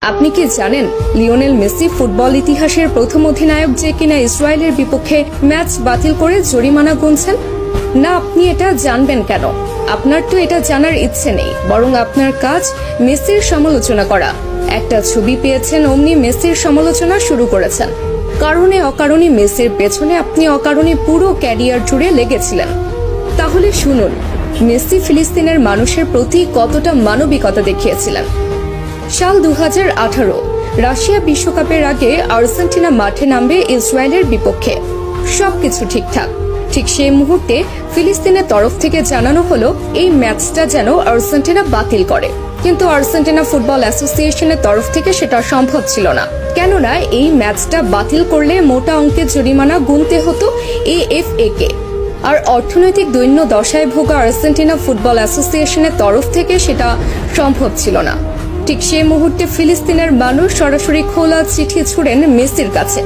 আপনি কি জানেন লিওনেল মেসি ফুটবল ইতিহাসের প্রথম অধিনায়ক যে কিনা ইসরায়েলের বিপক্ষে ম্যাচ বাতিল করে জরিমানা গুনছেন? না, আপনি এটা জানবেন কেন? আপনার তো এটা জানার ইচ্ছে নেই, বরং আপনার কাজ মেসির সমালোচনা করা। একটা ছবি পেয়েছেন, অমনি মেসির সমালোচনা শুরু করেছেন। কারণে অকারণে মেসির পেছনে আপনি অকারণে পুরো ক্যারিয়ার জুড়ে লেগেছিলেন। তাহলে শুনুন, মেসি ফিলিস্তিনের মানুষের প্রতি কতটা মানবিকতা দেখিয়েছিলেন। সাল 2018 রাশিয়া বিশ্বকাপের আগে আর্জেন্টিনা মাঠে নামবে ইসরায়েলের বিপক্ষে। সবকিছু ঠিকঠাক। ঠিক সেই মুহূর্তে ফিলিস্তিনের তরফ থেকে জানানো হলো এই ম্যাচটা যেন আর্জেন্টিনা বাতিল করে। কিন্তু আর্জেন্টিনা ফুটবল অ্যাসোসিয়েশনের তরফ থেকে সেটা সম্ভব ছিল না, কেননা এই ম্যাচটা বাতিল করলে মোটা অঙ্কের জরিমানা গুনতে হতো এএফএ কে। আর অর্থনৈতিক দৈন্য দশায় ভোগা আর্জেন্টিনা ফুটবল অ্যাসোসিয়েশনের তরফ থেকে সেটা সম্ভব ছিল না। ঠিক সেই মুহূর্তে ফিলিস্তিনের মানুষ সরাসরি খোলা চিঠি ছুড়েন মেসির কাছে।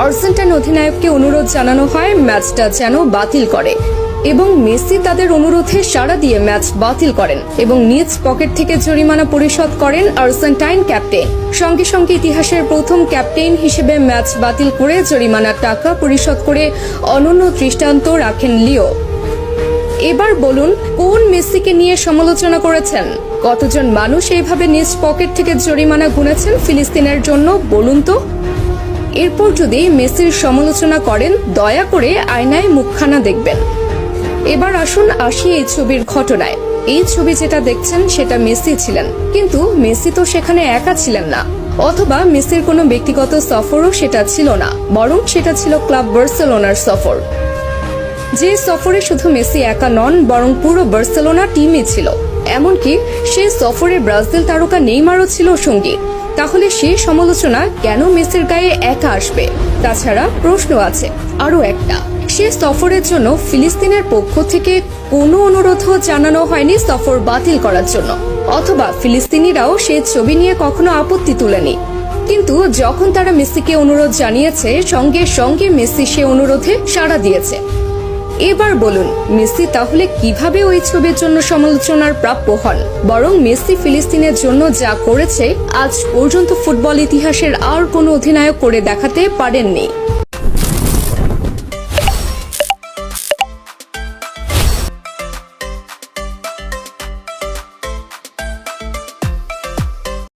আর্জেন্টাইন অধিনায়ককে অনুরোধ জানানো হয় ম্যাচটা যেন বাতিল করে, এবং মেসি তাদের অনুরোধে সাড়া দিয়ে ম্যাচ বাতিল করেন এবং নিজ পকেট থেকে জরিমানা পরিশোধ করেন আর্জেন্টাইন ক্যাপ্টেন। সঙ্গে সঙ্গে ইতিহাসের প্রথম ক্যাপ্টেন হিসেবে ম্যাচ বাতিল করে জরিমানার টাকা পরিশোধ করে অনন্য দৃষ্টান্ত রাখেন লিও। এবার বলুন, কোন মেসিকে নিয়ে সমালোচনা করেছেন? কতজন মানুষ এইভাবে নিজ পকেট থেকে জরিমানা গুনেছেন ফিলিস্তিনের জন্য, বলুন তো? এরপর যদি মেসির সমালোচনা করেন, দয়া করে আয়নায় মুখখানা দেখবেন। এবার আসি এই ছবির ঘটনায়। এই ছবি যেটা দেখছেন সেটা মেসি ছিলেন, কিন্তু মেসি তো সেখানে একা ছিলেন না, অথবা মেসির কোনো ব্যক্তিগত সফরও সেটা ছিল না, বরং সেটা ছিল ক্লাব বার্সেলোনার সফর। যে সফরে শুধু মেসি একা নন, বরং পুরো বার্সেলোনা টিমই ছিল। এমনকি সেই সফরে ব্রাজিল তারকা নেইমারও ছিল সঙ্গী। তাহলে সেই সমালোচনা কেন মেসির গায়ে একা আসবে? তাছাড়া প্রশ্ন আছে আরো একটা, সে সফরের জন্য ফিলিস্তিনের পক্ষ থেকে কোনো অনুরোধও জানানো হয়নি সফর বাতিল করার জন্য, অথবা ফিলিস্তিনিরাও সেই ছবি নিয়ে কখনো আপত্তি তুলেনি। কিন্তু যখন তারা মেসিকে অনুরোধ জানিয়েছে, সঙ্গে সঙ্গে মেসি সে অনুরোধে সাড়া দিয়েছে। এবার বলুন, মেসি তাহলে কিভাবে ওই ছবির জন্য সমালোচনার প্রাপ্য হন? বরং মেসি ফিলিস্তিনের জন্য যা করেছে আজ পর্যন্ত ফুটবল ইতিহাসের আর কোনো অধিনায়ক করে দেখাতে পারেননি।